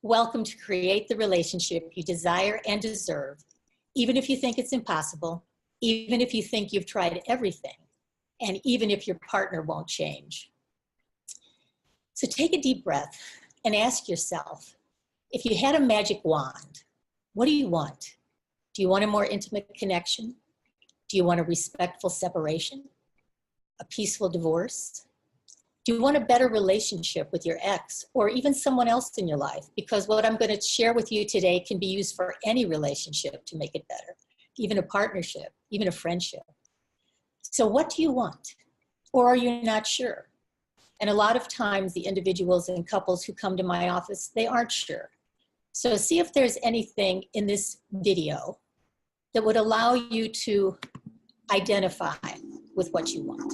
Welcome to create the relationship you desire and deserve, even if you think it's impossible, even if you think you've tried everything, and even if your partner won't change. So take a deep breath and ask yourself, if you had a magic wand, what do you want? Do you want a more intimate connection? Do you want a respectful separation? A peaceful divorce? Do you want a better relationship with your ex or even someone else in your life? Because what I'm going to share with you today can be used for any relationship to make it better, even a partnership, even a friendship. So what do you want? Or are you not sure? And a lot of times the individuals and couples who come to my office, they aren't sure. So see if there's anything in this video that would allow you to identify with what you want.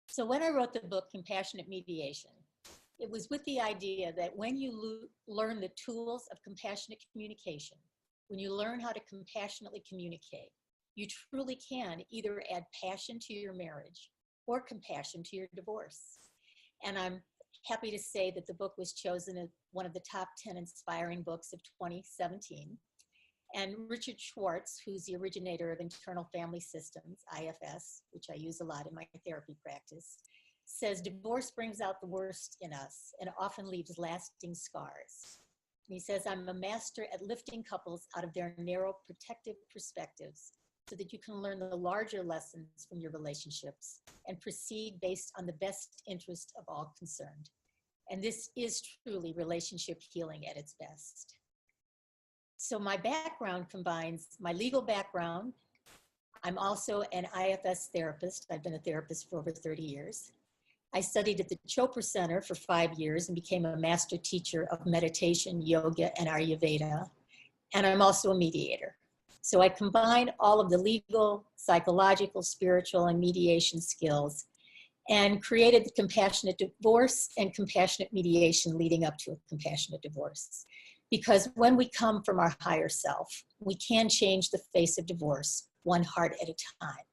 So when I wrote the book, Compassionate Mediation, it was with the idea that when you learn the tools of compassionate communication, when you learn how to compassionately communicate, you truly can either add passion to your marriage or compassion to your divorce. And I'm happy to say that the book was chosen as one of the top 10 inspiring books of 2017. And Richard Schwartz, who's the originator of Internal Family Systems, IFS, which I use a lot in my therapy practice, says divorce brings out the worst in us and often leaves lasting scars. And he says, I'm a master at lifting couples out of their narrow protective perspectives so that you can learn the larger lessons from your relationships and proceed based on the best interest of all concerned. And this is truly relationship healing at its best. So my background combines my legal background. I'm also an IFS therapist. I've been a therapist for over 30 years. I studied at the Chopra Center for 5 years and became a master teacher of meditation, yoga, and Ayurveda. And I'm also a mediator. So I combine all of the legal, psychological, spiritual, and mediation skills and created the Compassionate Divorce and Compassionate Mediation leading up to a compassionate divorce. Because when we come from our higher self, we can change the face of divorce one heart at a time.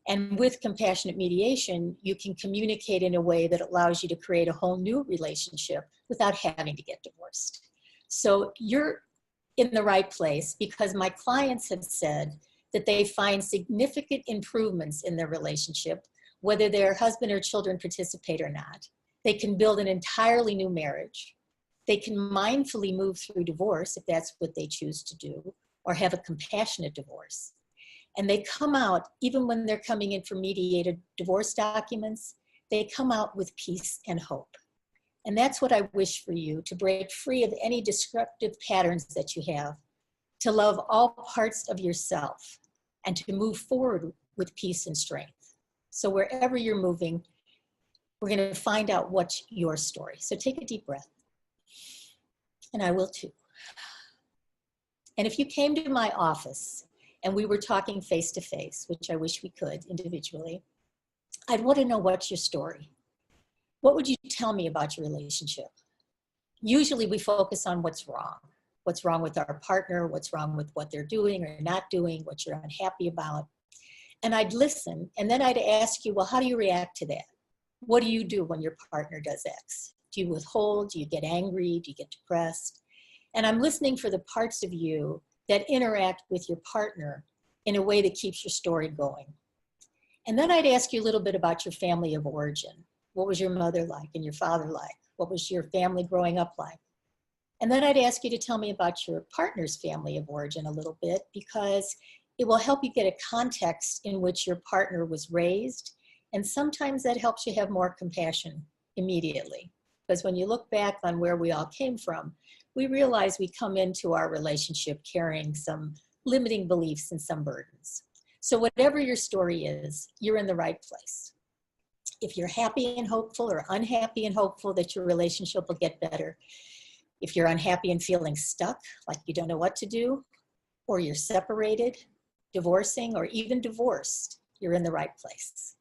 And with compassionate mediation, you can communicate in a way that allows you to create a whole new relationship without having to get divorced. So you're in the right place because my clients have said that they find significant improvements in their relationship, whether their husband or children participate or not. They can build an entirely new marriage. They can mindfully move through divorce if that's what they choose to do, or have a compassionate divorce. And they come out, even when they're coming in for mediated divorce documents, they come out with peace and hope. And that's what I wish for you, to break free of any destructive patterns that you have, to love all parts of yourself, and to move forward with peace and strength. So wherever you're moving, we're going to find out what's your story. So take a deep breath. And I will too. And if you came to my office and we were talking face to face, which I wish we could individually, I'd want to know what's your story. What would you tell me about your relationship? Usually we focus on what's wrong with our partner, what's wrong with what they're doing or not doing, what you're unhappy about. And I'd listen, and then I'd ask you, well, how do you react to that? What do you do when your partner does X? Do you withhold? Do you get angry? Do you get depressed? And I'm listening for the parts of you that interact with your partner in a way that keeps your story going. And then I'd ask you a little bit about your family of origin. What was your mother like and your father like? What was your family growing up like? And then I'd ask you to tell me about your partner's family of origin a little bit, because it will help you get a context in which your partner was raised. And sometimes that helps you have more compassion immediately. Because when you look back on where we all came from, we realize we come into our relationship carrying some limiting beliefs and some burdens. So whatever your story is, you're in the right place. If you're happy and hopeful, or unhappy and hopeful that your relationship will get better, if you're unhappy and feeling stuck, like you don't know what to do, or you're separated, divorcing, or even divorced, you're in the right place.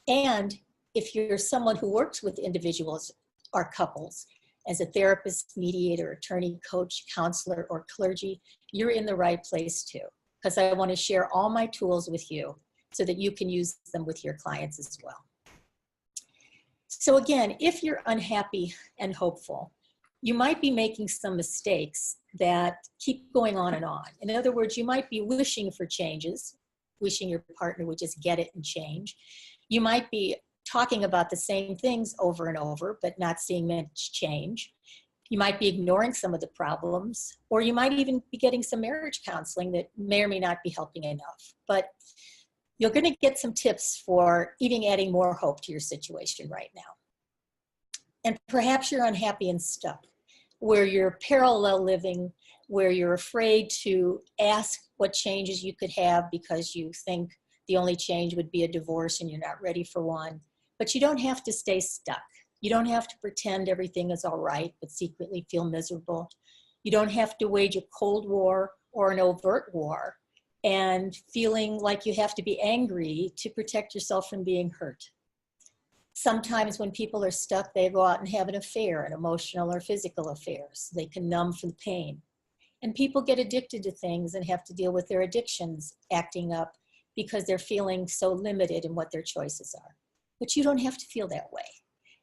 And if you're someone who works with individuals or couples as a therapist, mediator, attorney, coach, counselor, or clergy, you're in the right place too, because I want to share all my tools with you so that you can use them with your clients as well. So again, if you're unhappy and hopeful, you might be making some mistakes that keep going on and on. In other words, you might be wishing for changes, wishing your partner would just get it and change. You might be talking about the same things over and over, but not seeing much change. You might be ignoring some of the problems, or you might even be getting some marriage counseling that may or may not be helping enough. But you're going to get some tips for even adding more hope to your situation right now. And perhaps you're unhappy and stuck, where you're parallel living, where you're afraid to ask what changes you could have because you think the only change would be a divorce and you're not ready for one. But you don't have to stay stuck. You don't have to pretend everything is all right, but secretly feel miserable. You don't have to wage a cold war or an overt war and feeling like you have to be angry to protect yourself from being hurt. Sometimes when people are stuck, they go out and have an affair, an emotional or physical affair, so they can numb from the pain. And people get addicted to things and have to deal with their addictions acting up because they're feeling so limited in what their choices are. But you don't have to feel that way.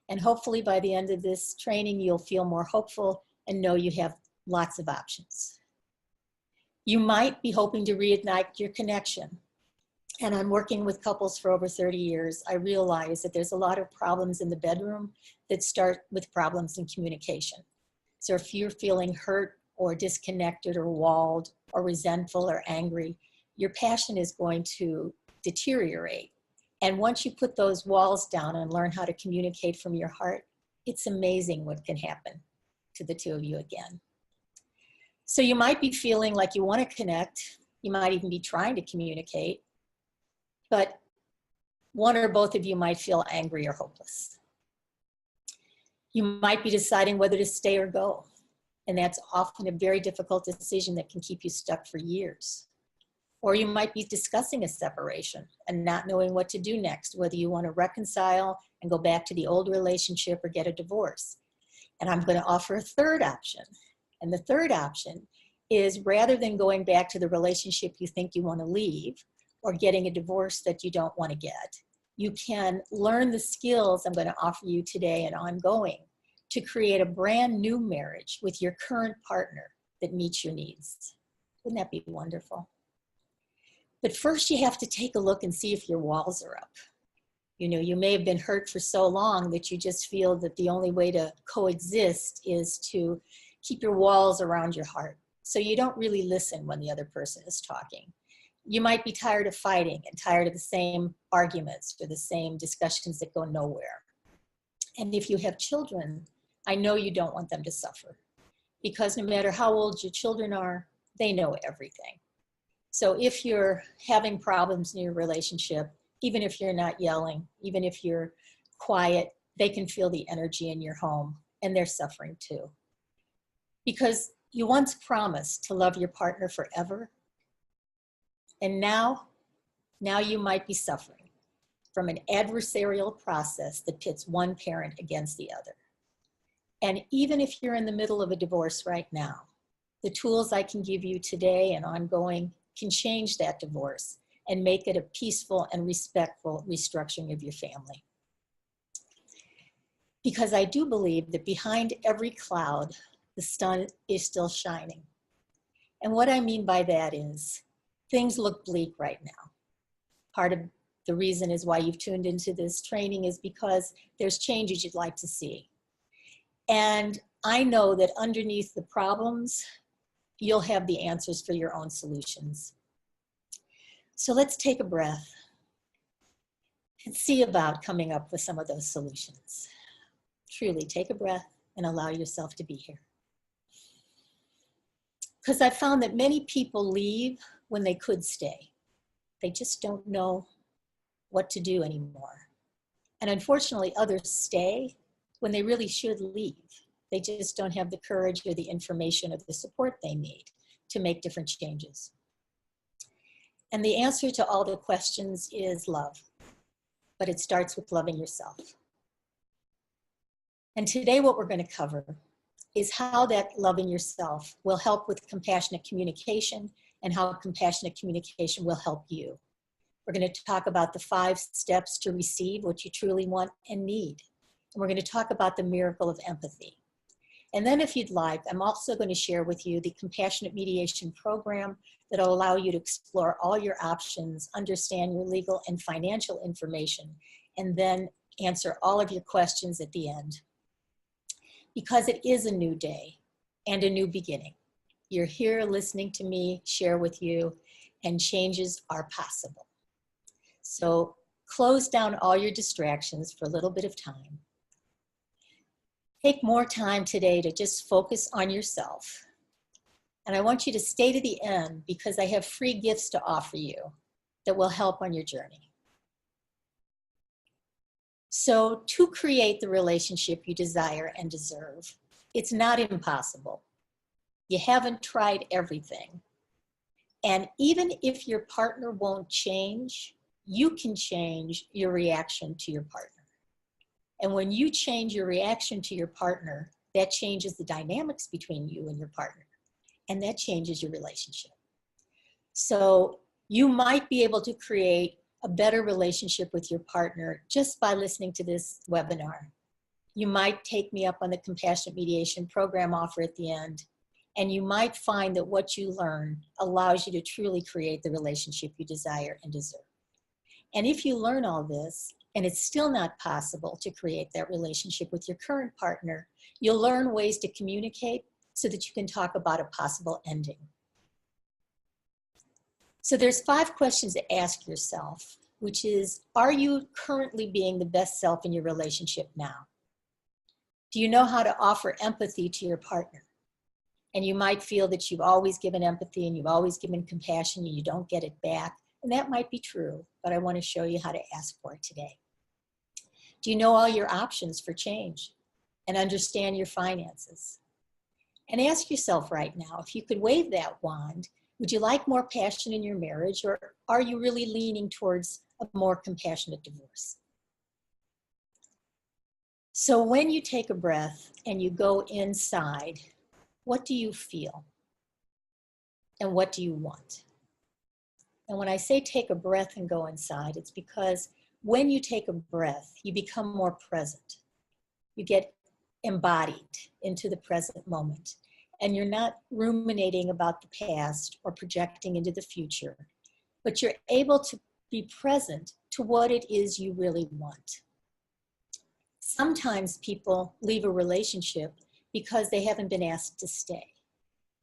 And hopefully by the end of this training, you'll feel more hopeful and know you have lots of options. You might be hoping to reignite your connection. And I'm working with couples for over 30 years. I realize that there's a lot of problems in the bedroom that start with problems in communication. So if you're feeling hurt or disconnected or walled or resentful or angry, your passion is going to deteriorate. And once you put those walls down and learn how to communicate from your heart, it's amazing what can happen to the two of you again. So you might be feeling like you want to connect. You might even be trying to communicate, but one or both of you might feel angry or hopeless. You might be deciding whether to stay or go. And that's often a very difficult decision that can keep you stuck for years. Or you might be discussing a separation and not knowing what to do next, whether you want to reconcile and go back to the old relationship or get a divorce. And I'm going to offer a third option. And the third option is, rather than going back to the relationship you think you want to leave or getting a divorce that you don't want to get, you can learn the skills I'm going to offer you today and ongoing to create a brand new marriage with your current partner that meets your needs. Wouldn't that be wonderful? But first you have to take a look and see if your walls are up. You know, you may have been hurt for so long that you just feel that the only way to coexist is to keep your walls around your heart. So you don't really listen when the other person is talking. You might be tired of fighting and tired of the same arguments or the same discussions that go nowhere. And if you have children, I know you don't want them to suffer, because no matter how old your children are, they know everything. So if you're having problems in your relationship, even if you're not yelling, even if you're quiet, they can feel the energy in your home and they're suffering too. Because you once promised to love your partner forever, and now you might be suffering from an adversarial process that pits one parent against the other. And even if you're in the middle of a divorce right now, the tools I can give you today and ongoing can change that divorce and make it a peaceful and respectful restructuring of your family. Because I do believe that behind every cloud, the sun is still shining. And what I mean by that is things look bleak right now. Part of the reason is why you've tuned into this training is because there's changes you'd like to see. And I know that underneath the problems, you'll have the answers for your own solutions. So let's take a breath and see about coming up with some of those solutions. Truly take a breath and allow yourself to be here. Because I found that many people leave when they could stay. They just don't know what to do anymore. And unfortunately, others stay when they really should leave. They just don't have the courage or the information or the support they need to make different changes. And the answer to all the questions is love, but it starts with loving yourself. And today what we're going to cover is how that loving yourself will help with compassionate communication and how compassionate communication will help you. We're going to talk about the 5 steps to receive what you truly want and need. And we're going to talk about the miracle of empathy. And then if you'd like, I'm also going to share with you the compassionate mediation program that will allow you to explore all your options, understand your legal and financial information, and then answer all of your questions at the end. Because it is a new day and a new beginning. You're here listening to me share with you, and changes are possible. So close down all your distractions for a little bit of time. Take more time today to just focus on yourself. And I want you to stay to the end because I have free gifts to offer you that will help on your journey. So to create the relationship you desire and deserve, it's not impossible. You haven't tried everything. And even if your partner won't change, you can change your reaction to your partner. And when you change your reaction to your partner, that changes the dynamics between you and your partner. And that changes your relationship. So you might be able to create a better relationship with your partner just by listening to this webinar. You might take me up on the compassionate mediation program offer at the end, and you might find that what you learn allows you to truly create the relationship you desire and deserve. And if you learn all this, and it's still not possible to create that relationship with your current partner, you'll learn ways to communicate so that you can talk about a possible ending. So there's 5 questions to ask yourself, which is, are you currently being the best self in your relationship now? Do you know how to offer empathy to your partner? And you might feel that you've always given empathy and you've always given compassion and you don't get it back. And that might be true, but I want to show you how to ask for it today. Do you know all your options for change and understand your finances? And ask yourself right now, if you could wave that wand, would you like more passion in your marriage, or are you really leaning towards a more compassionate divorce? So when you take a breath and you go inside, what do you feel? And what do you want? And when I say take a breath and go inside, it's because when you take a breath, you become more present. You get embodied into the present moment. And you're not ruminating about the past or projecting into the future, but you're able to be present to what it is you really want. Sometimes people leave a relationship because they haven't been asked to stay,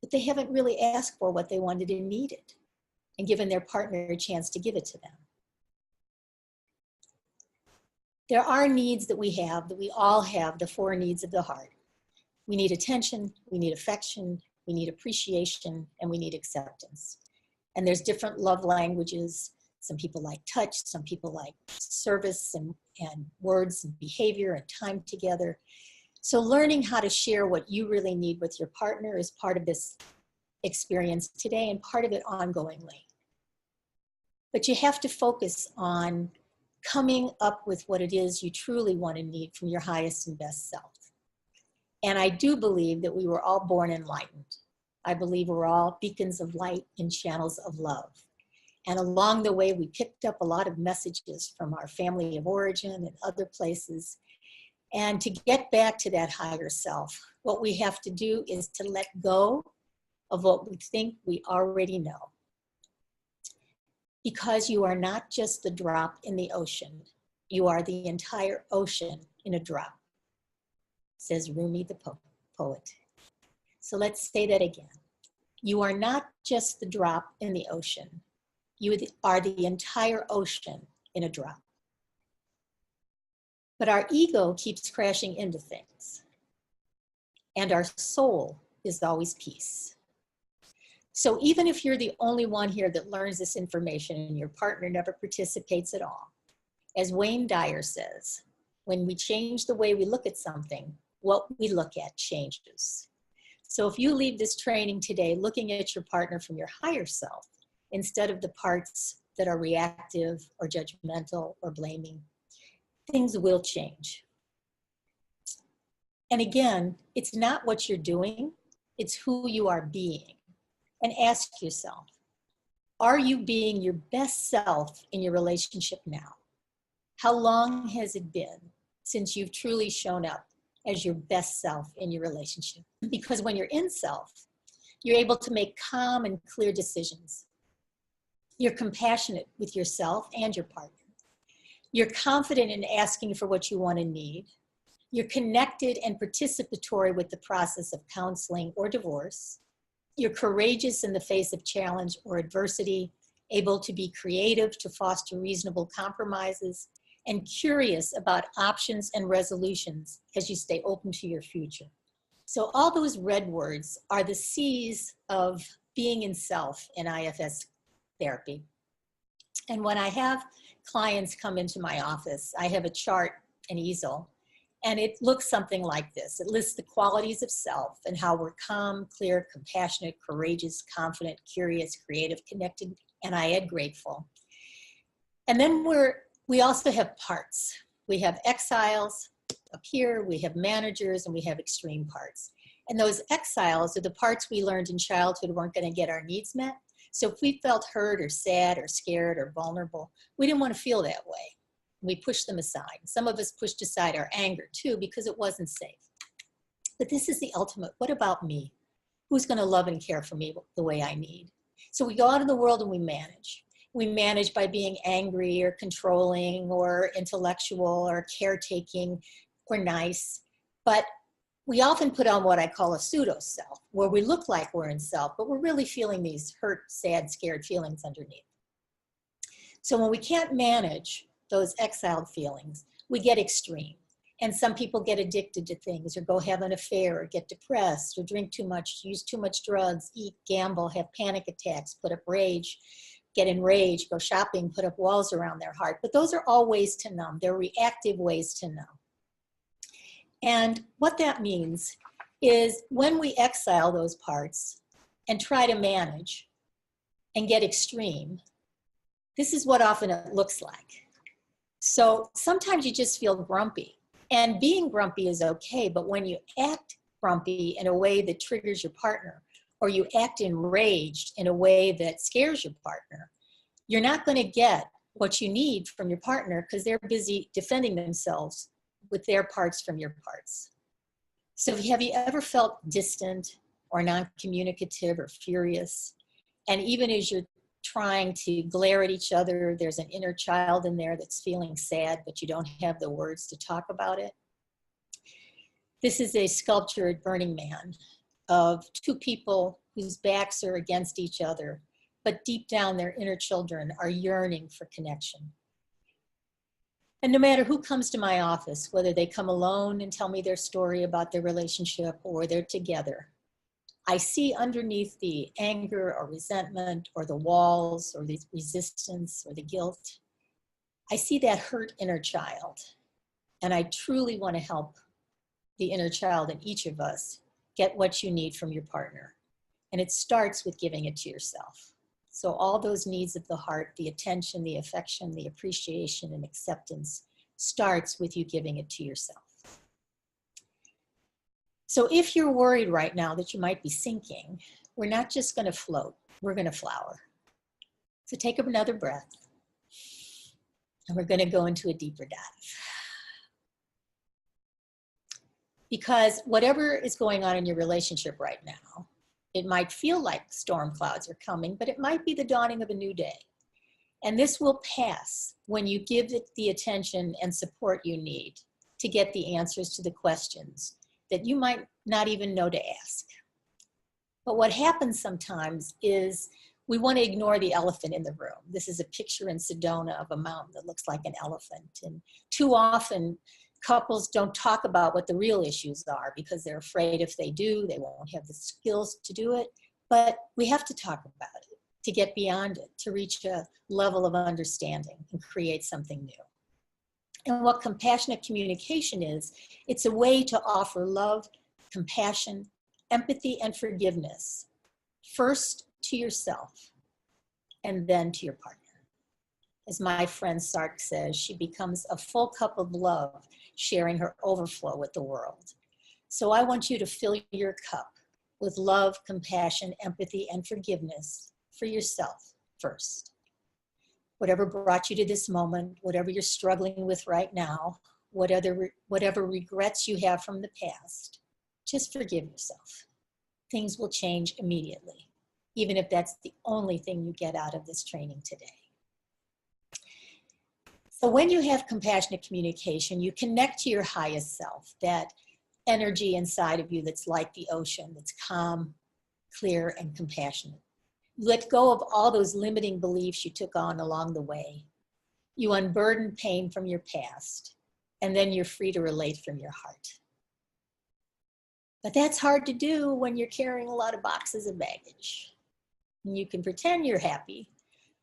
but they haven't really asked for what they wanted and needed and given their partner a chance to give it to them. There are needs that we all have, the 4 needs of the heart. We need attention, we need affection, we need appreciation, and we need acceptance. And there's different love languages. Some people like touch, some people like service and words and behavior and time together. So learning how to share what you really need with your partner is part of this experience today and part of it ongoingly. But you have to focus on coming up with what it is you truly want and need from your highest and best self. And I do believe that we were all born enlightened. I believe we're all beacons of light and channels of love. And along the way, we picked up a lot of messages from our family of origin and other places. And to get back to that higher self, what we have to do is to let go of what we think we already know. Because you are not just the drop in the ocean, you are the entire ocean in a drop, says Rumi the poet. So let's say that again. You are not just the drop in the ocean, you are the entire ocean in a drop. But our ego keeps crashing into things, and our soul is always peace. So even if you're the only one here that learns this information and your partner never participates at all, as Wayne Dyer says, when we change the way we look at something, what we look at changes. So if you leave this training today looking at your partner from your higher self, instead of the parts that are reactive or judgmental or blaming, things will change. And again, it's not what you're doing, it's who you are being. And ask yourself, are you being your best self in your relationship now? How long has it been since you've truly shown up as your best self in your relationship? Because when you're in self, you're able to make calm and clear decisions. You're compassionate with yourself and your partner. You're confident in asking for what you want and need. You're connected and participatory with the process of counseling or divorce. You're courageous in the face of challenge or adversity, able to be creative to foster reasonable compromises, and curious about options and resolutions as you stay open to your future. So all those red words are the C's of being in self in IFS therapy. And when I have clients come into my office, I have a chart, an easel, and it looks something like this. It lists the qualities of self and how we're calm, clear, compassionate, courageous, confident, curious, creative, connected, and I add grateful. And then we also have parts. We have exiles up here, we have managers, and we have extreme parts. And those exiles are the parts we learned in childhood weren't going to get our needs met. So if we felt hurt or sad or scared or vulnerable, we didn't want to feel that way. We pushed them aside. Some of us pushed aside our anger too because it wasn't safe. But this is the ultimate, what about me? Who's going to love and care for me the way I need? So we go out in the world and we manage. We manage by being angry or controlling or intellectual or caretaking or nice. But we often put on what I call a pseudo self, where we look like we're in self, but we're really feeling these hurt, sad, scared feelings underneath. So when we can't manage those exiled feelings, we get extreme. And some people get addicted to things or go have an affair or get depressed or drink too much, use too much drugs, eat, gamble, have panic attacks, put up rage, get enraged, go shopping, put up walls around their heart. But those are all ways to numb. They're reactive ways to numb. And what that means is when we exile those parts and try to manage and get extreme, this is what often it looks like. So sometimes you just feel grumpy, and being grumpy is okay, but when you act grumpy in a way that triggers your partner, or you act enraged in a way that scares your partner, you're not going to get what you need from your partner because they're busy defending themselves with their parts from your parts. So have you ever felt distant or non-communicative or furious? And even as you're trying to glare at each other, there's an inner child in there that's feeling sad, but you don't have the words to talk about it. This is a sculptured Burning Man of two people whose backs are against each other, but deep down their inner children are yearning for connection. And no matter who comes to my office, whether they come alone and tell me their story about their relationship or they're together, I see underneath the anger or resentment or the walls or the resistance or the guilt, I see that hurt inner child. And I truly want to help the inner child in each of us get what you need from your partner. And it starts with giving it to yourself. So all those needs of the heart, the attention, the affection, the appreciation and acceptance starts with you giving it to yourself. So if you're worried right now that you might be sinking, we're not just going to float, we're going to flower. So take another breath, and we're going to go into a deeper dive. Because whatever is going on in your relationship right now, it might feel like storm clouds are coming, but it might be the dawning of a new day. And this will pass when you give it the attention and support you need to get the answers to the questions that you might not even know to ask. But what happens sometimes is we want to ignore the elephant in the room. This is a picture in Sedona of a mountain that looks like an elephant. And too often, couples don't talk about what the real issues are because they're afraid if they do, they won't have the skills to do it. But we have to talk about it to get beyond it, to reach a level of understanding and create something new. And what compassionate communication is, it's a way to offer love, compassion, empathy, and forgiveness, first to yourself and then to your partner. As my friend Sark says, she becomes a full cup of love, sharing her overflow with the world. So I want you to fill your cup with love, compassion, empathy, and forgiveness for yourself first. Whatever brought you to this moment, whatever you're struggling with right now, whatever regrets you have from the past, just forgive yourself. Things will change immediately, even if that's the only thing you get out of this training today. So when you have compassionate communication, you connect to your highest self, that energy inside of you that's like the ocean, that's calm, clear, and compassionate. You let go of all those limiting beliefs you took on along the way. You unburden pain from your past, and then you're free to relate from your heart. But that's hard to do when you're carrying a lot of boxes of baggage. And you can pretend you're happy,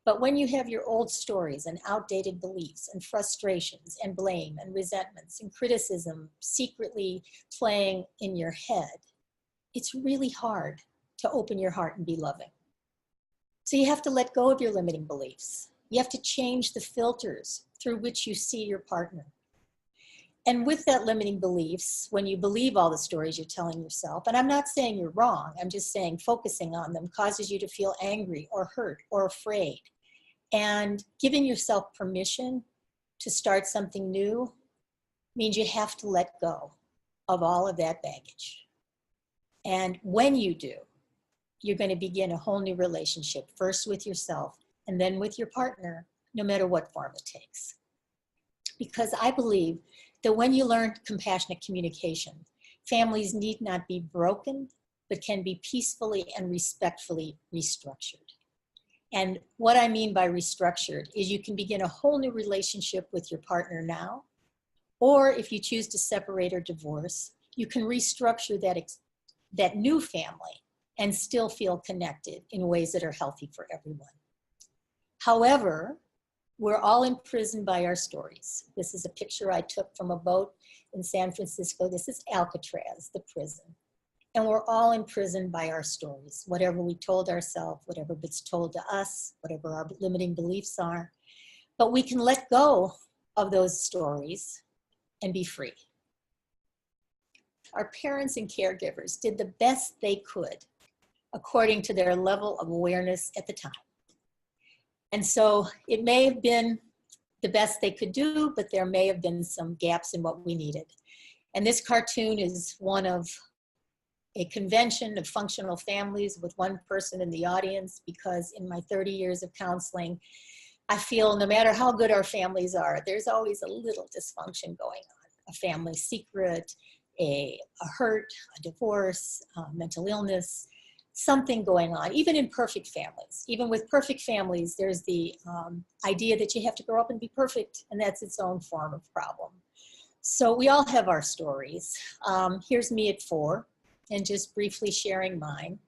but when you have your old stories and outdated beliefs and frustrations and blame and resentments and criticism secretly playing in your head, it's really hard to open your heart and be loving. So you have to let go of your limiting beliefs. You have to change the filters through which you see your partner. And with that limiting beliefs, when you believe all the stories you're telling yourself, and I'm not saying you're wrong, I'm just saying focusing on them causes you to feel angry or hurt or afraid. And giving yourself permission to start something new means you have to let go of all of that baggage. And when you do, you're going to begin a whole new relationship, first with yourself and then with your partner, no matter what form it takes. Because I believe that when you learn compassionate communication, families need not be broken, but can be peacefully and respectfully restructured. And what I mean by restructured is you can begin a whole new relationship with your partner now, or if you choose to separate or divorce, you can restructure that new family and still feel connected in ways that are healthy for everyone. However, we're all imprisoned by our stories. This is a picture I took from a boat in San Francisco. This is Alcatraz, the prison. And we're all imprisoned by our stories, whatever we told ourselves, whatever gets told to us, whatever our limiting beliefs are. But we can let go of those stories and be free. Our parents and caregivers did the best they could according to their level of awareness at the time. And so it may have been the best they could do, but there may have been some gaps in what we needed. And this cartoon is one of a convention of functional families with one person in the audience, because in my 30 years of counseling, I feel no matter how good our families are, there's always a little dysfunction going on. A family secret, a hurt, a divorce, mental illness, something going on, even in perfect families. Even with perfect families, there's the idea that you have to grow up and be perfect, and that's its own form of problem. So we all have our stories. Here's me at 4, and just briefly sharing mine.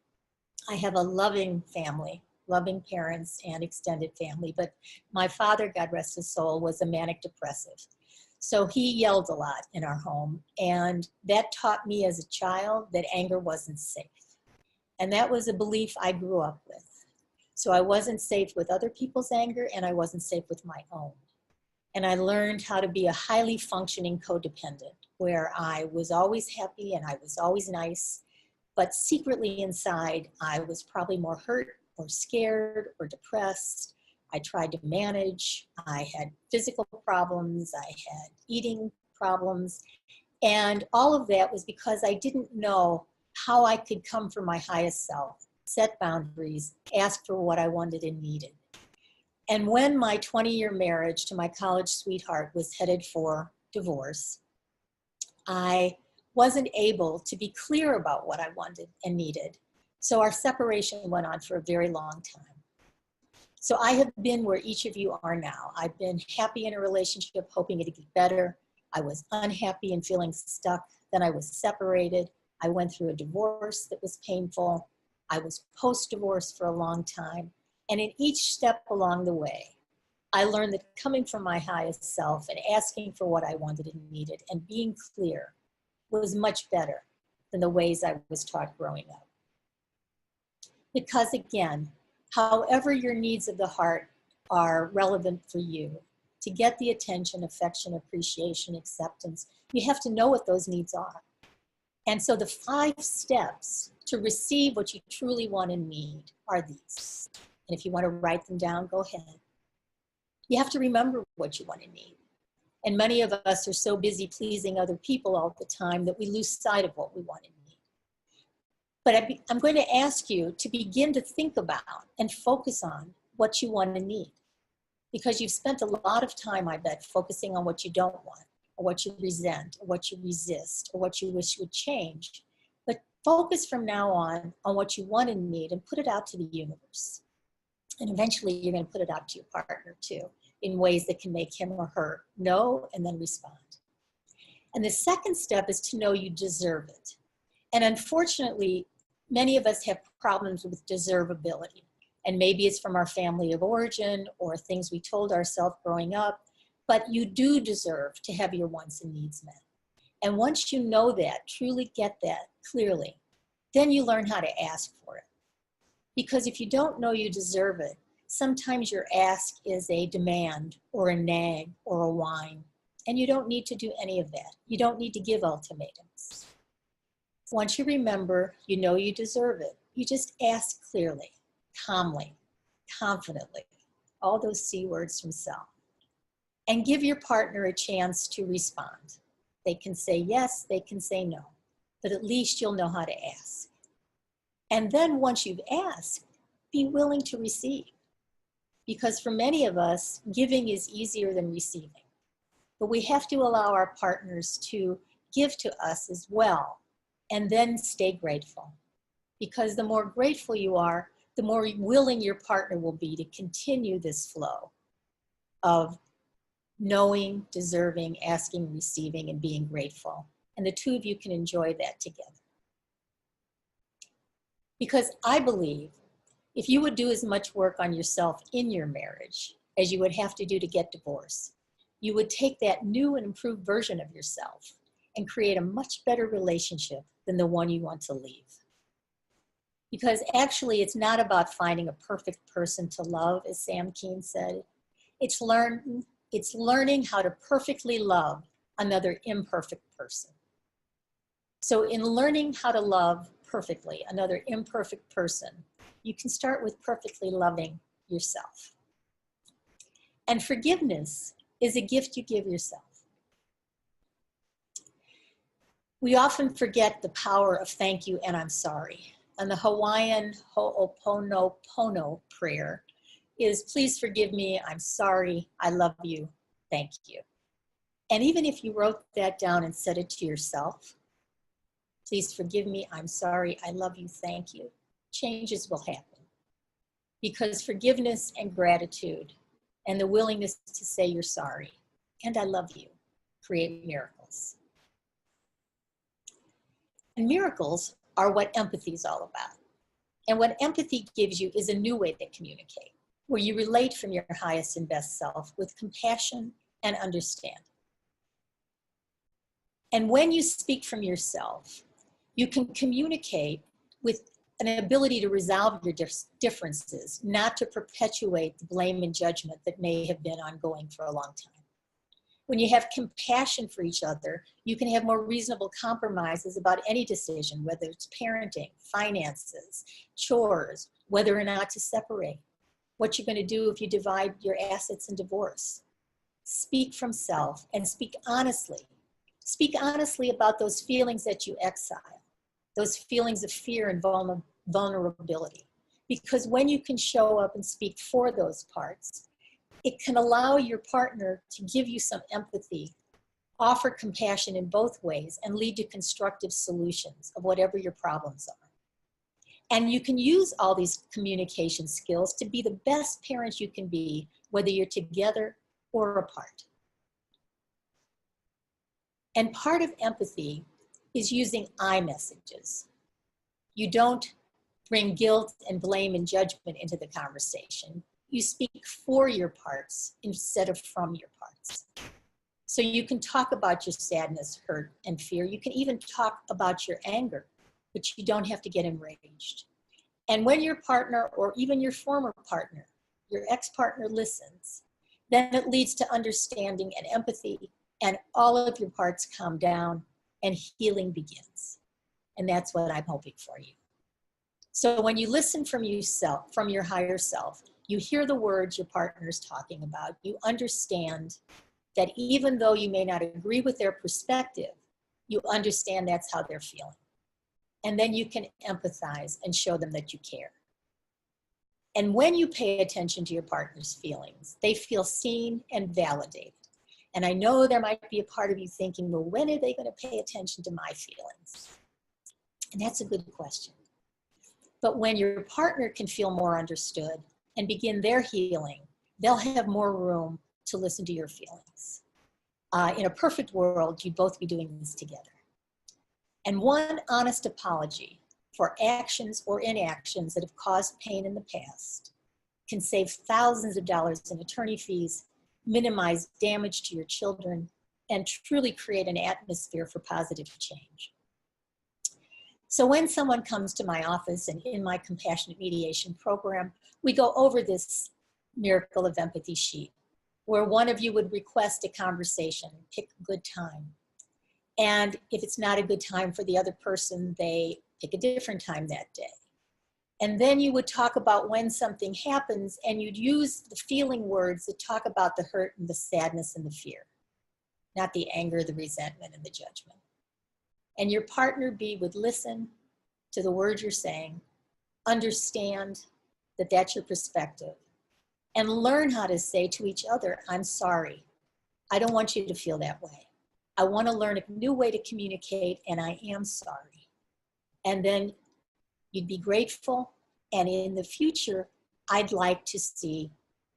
I have a loving family, loving parents and extended family, but my father, God rest his soul, was a manic depressive. So he yelled a lot in our home, and that taught me as a child that anger wasn't safe. And that was a belief I grew up with. So I wasn't safe with other people's anger, and I wasn't safe with my own. And I learned how to be a highly functioning codependent, where I was always happy and I was always nice, but secretly inside, I was probably more hurt or scared or depressed. I tried to manage. I had physical problems. I had eating problems. And all of that was because I didn't know how I could come from my highest self, set boundaries, ask for what I wanted and needed. And when my 20-year marriage to my college sweetheart was headed for divorce, I wasn't able to be clear about what I wanted and needed. So our separation went on for a very long time. So I have been where each of you are now. I've been happy in a relationship, hoping it'd get better. I was unhappy and feeling stuck. Then I was separated. I went through a divorce that was painful. I was post-divorce for a long time. And in each step along the way, I learned that coming from my highest self and asking for what I wanted and needed and being clear was much better than the ways I was taught growing up. Because again, however your needs of the heart are relevant for you, to get the attention, affection, appreciation, acceptance, you have to know what those needs are. And so the 5 steps to receive what you truly want and need are these. And if you want to write them down, go ahead. You have to remember what you want and need. And many of us are so busy pleasing other people all the time that we lose sight of what we want and need. But I'm going to ask you to begin to think about and focus on what you want and need. Because you've spent a lot of time, I bet, focusing on what you don't want, or what you resent, or what you resist, or what you wish would change. But focus from now on what you want and need and put it out to the universe. And eventually you're going to put it out to your partner too, in ways that can make him or her know and then respond. And the second step is to know you deserve it. And unfortunately, many of us have problems with deservability. And maybe it's from our family of origin or things we told ourselves growing up, but you do deserve to have your wants and needs met. And once you know that, truly get that clearly, then you learn how to ask for it. Because if you don't know you deserve it, sometimes your ask is a demand or a nag or a whine, and you don't need to do any of that. You don't need to give ultimatums. Once you remember, you know you deserve it, you just ask clearly, calmly, confidently, all those C words from self. And give your partner a chance to respond. They can say yes, they can say no, but at least you'll know how to ask. And then once you've asked, be willing to receive. Because for many of us, giving is easier than receiving. But we have to allow our partners to give to us as well, and then stay grateful. Because the more grateful you are, the more willing your partner will be to continue this flow of knowing, deserving, asking, receiving, and being grateful. And the two of you can enjoy that together. Because I believe if you would do as much work on yourself in your marriage as you would have to do to get divorced, you would take that new and improved version of yourself and create a much better relationship than the one you want to leave. Because actually, it's not about finding a perfect person to love, as Sam Keen said. It's learning how to perfectly love another imperfect person. So in learning how to love perfectly another imperfect person, you can start with perfectly loving yourself. And forgiveness is a gift you give yourself. We often forget the power of thank you and I'm sorry. And the Hawaiian Ho'oponopono prayer is please forgive me, I'm sorry, I love you, thank you. And even if you wrote that down and said it to yourself, please forgive me, I'm sorry, I love you, thank you, changes will happen. Because forgiveness and gratitude and the willingness to say you're sorry and I love you create miracles. And miracles are what empathy is all about. And what empathy gives you is a new way to communicate, where you relate from your highest and best self with compassion and understanding. And when you speak from yourself, you can communicate with an ability to resolve your differences, not to perpetuate the blame and judgment that may have been ongoing for a long time. When you have compassion for each other, you can have more reasonable compromises about any decision, whether it's parenting, finances, chores, whether or not to separate, what you're going to do if you divide your assets in divorce. Speak from self and speak honestly Speak honestly about those feelings that you exile, those feelings of fear and vulnerability. Because when you can show up and speak for those parts, it can allow your partner to give you some empathy, offer compassion in both ways, and lead to constructive solutions of whatever your problems are. And you can use all these communication skills to be the best parent you can be, whether you're together or apart. And part of empathy is using I messages. You don't bring guilt and blame and judgment into the conversation. You speak for your parts instead of from your parts. So you can talk about your sadness, hurt, and fear. You can even talk about your anger, but you don't have to get enraged. And when your partner or even your former partner, your ex-partner listens, then it leads to understanding and empathy, and all of your parts calm down and healing begins. And that's what I'm hoping for you. So when you listen from yourself, from your higher self, you hear the words your partner's talking about, you understand that even though you may not agree with their perspective, you understand that's how they're feeling. And then you can empathize and show them that you care. And when you pay attention to your partner's feelings, they feel seen and validated. And I know there might be a part of you thinking, well, when are they going to pay attention to my feelings? And that's a good question. But when your partner can feel more understood and begin their healing, they'll have more room to listen to your feelings. In a perfect world, you'd both be doing this together. And one honest apology for actions or inactions that have caused pain in the past can save thousands of dollars in attorney fees, minimize damage to your children, and truly create an atmosphere for positive change. So when someone comes to my office and in my compassionate mediation program, we go over this miracle of empathy sheet, where one of you would request a conversation, pick a good time. And if it's not a good time for the other person, they pick a different time that day. And then you would talk about when something happens, and you'd use the feeling words that talk about the hurt and the sadness and the fear, not the anger, the resentment, and the judgment. And your partner B would listen to the words you're saying, understand that that's your perspective, and learn how to say to each other, I'm sorry. I don't want you to feel that way. I want to learn a new way to communicate, and I am sorry. And then you'd be grateful, and in the future, I'd like to see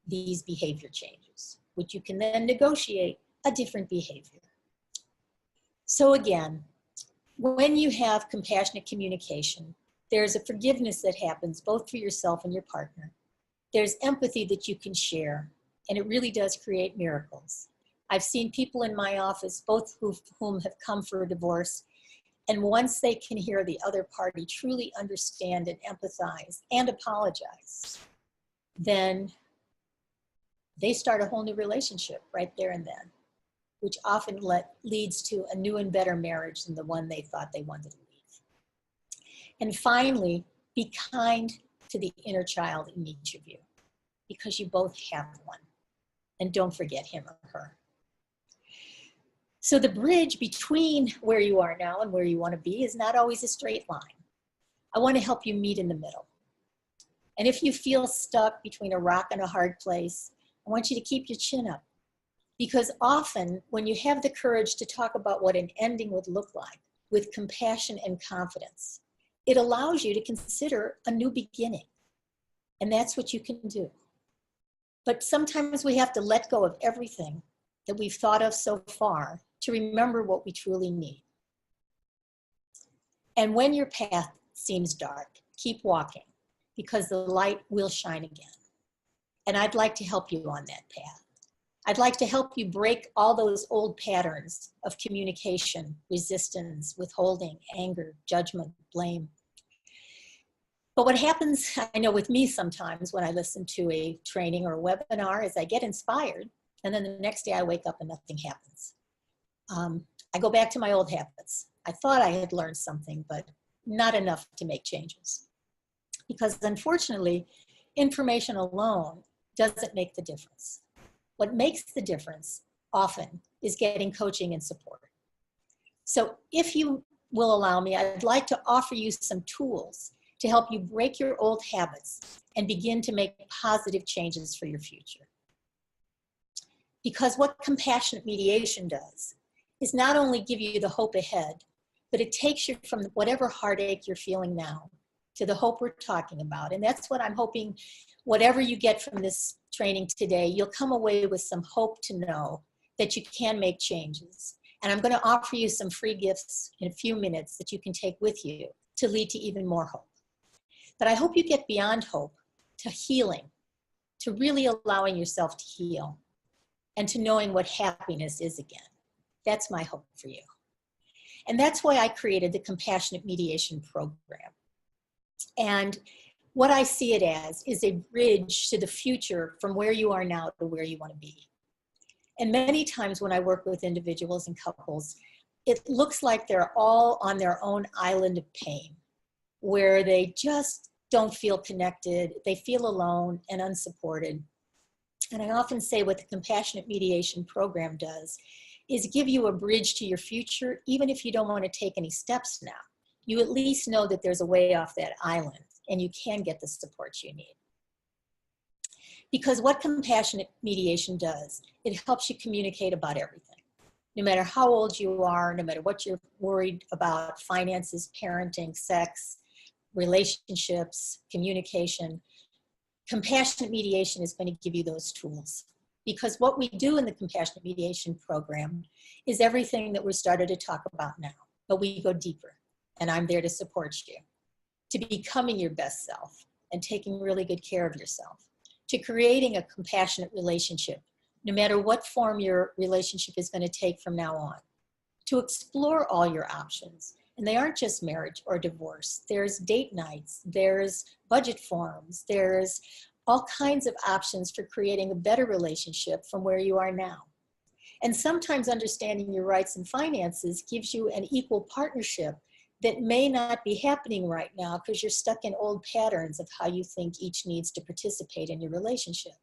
these behavior changes, which you can then negotiate a different behavior. So again, when you have compassionate communication, there's a forgiveness that happens both for yourself and your partner. There's empathy that you can share, and it really does create miracles. I've seen people in my office, both whom have come for a divorce, and once they can hear the other party truly understand and empathize and apologize, then they start a whole new relationship right there and then, which often leads to a new and better marriage than the one they thought they wanted to leave. And finally, be kind to the inner child in each of you, because you both have one. And don't forget him or her. So the bridge between where you are now and where you want to be is not always a straight line. I want to help you meet in the middle. And if you feel stuck between a rock and a hard place, I want you to keep your chin up. Because often when you have the courage to talk about what an ending would look like with compassion and confidence, it allows you to consider a new beginning. And that's what you can do. But sometimes we have to let go of everything that we've thought of so far to remember what we truly need. And when your path seems dark, keep walking, because the light will shine again. And I'd like to help you on that path. I'd like to help you break all those old patterns of communication, resistance, withholding, anger, judgment, blame. But what happens, I know with me sometimes when I listen to a training or a webinar, is I get inspired, and then the next day I wake up and nothing happens. I go back to my old habits. I thought I had learned something, but not enough to make changes. Because unfortunately, information alone doesn't make the difference. What makes the difference often is getting coaching and support. So if you will allow me, I'd like to offer you some tools to help you break your old habits and begin to make positive changes for your future. Because what compassionate mediation does is not only give you the hope ahead, but it takes you from whatever heartache you're feeling now to the hope we're talking about. And that's what I'm hoping, whatever you get from this training today, you'll come away with some hope to know that you can make changes. And I'm going to offer you some free gifts in a few minutes that you can take with you to lead to even more hope. But I hope you get beyond hope to healing, to really allowing yourself to heal, and to knowing what happiness is again. That's my hope for you. And that's why I created the Compassionate Mediation Program. And what I see it as is a bridge to the future from where you are now to where you want to be. And many times when I work with individuals and couples, it looks like they're all on their own island of pain, where they just don't feel connected, they feel alone and unsupported. And I often say what the Compassionate Mediation Program does is give you a bridge to your future, even if you don't want to take any steps now. You at least know that there's a way off that island and you can get the support you need. Because what compassionate mediation does, it helps you communicate about everything. No matter how old you are, no matter what you're worried about, finances, parenting, sex, relationships, communication, compassionate mediation is going to give you those tools. Because what we do in the Compassionate Mediation Program is everything that we're started to talk about now, but we go deeper, and I'm there to support you, to becoming your best self and taking really good care of yourself, to creating a compassionate relationship, no matter what form your relationship is going to take from now on, to explore all your options. And they aren't just marriage or divorce. There's date nights, there's budget forms, there's all kinds of options for creating a better relationship from where you are now. And sometimes understanding your rights and finances gives you an equal partnership that may not be happening right now because you're stuck in old patterns of how you think each needs to participate in your relationship.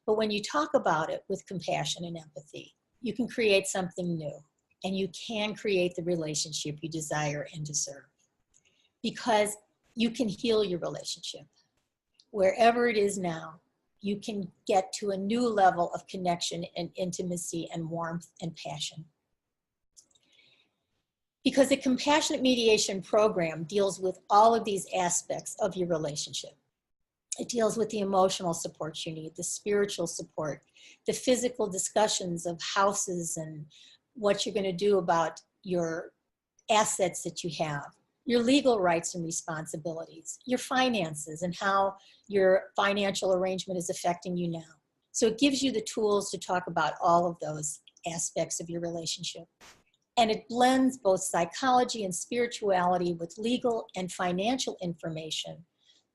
But when you talk about it with compassion and empathy, you can create something new, and you can create the relationship you desire and deserve. Because you can heal your relationship. Wherever it is now, you can get to a new level of connection and intimacy and warmth and passion. Because the Compassionate Mediation Program deals with all of these aspects of your relationship. It deals with the emotional support you need, the spiritual support, the physical discussions of houses and what you're going to do about your assets that you have, your legal rights and responsibilities, your finances and how your financial arrangement is affecting you now. So it gives you the tools to talk about all of those aspects of your relationship. And it blends both psychology and spirituality with legal and financial information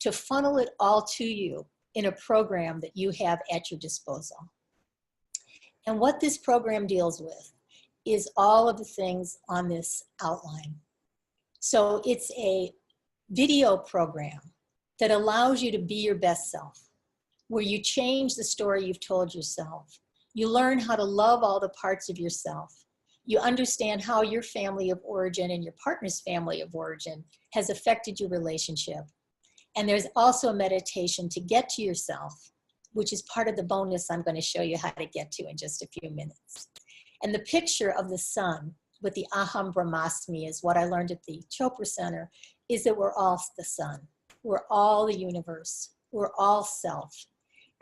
to funnel it all to you in a program that you have at your disposal. And what this program deals with is all of the things on this outline. So it's a video program that allows you to be your best self, where you change the story you've told yourself. You learn how to love all the parts of yourself. You understand how your family of origin and your partner's family of origin has affected your relationship. And there's also a meditation to get to yourself, which is part of the bonus I'm going to show you how to get to in just a few minutes. And the picture of the sun with the Aham Brahmasmi is what I learned at the Chopra Center, is that we're all the sun. We're all the universe. We're all self.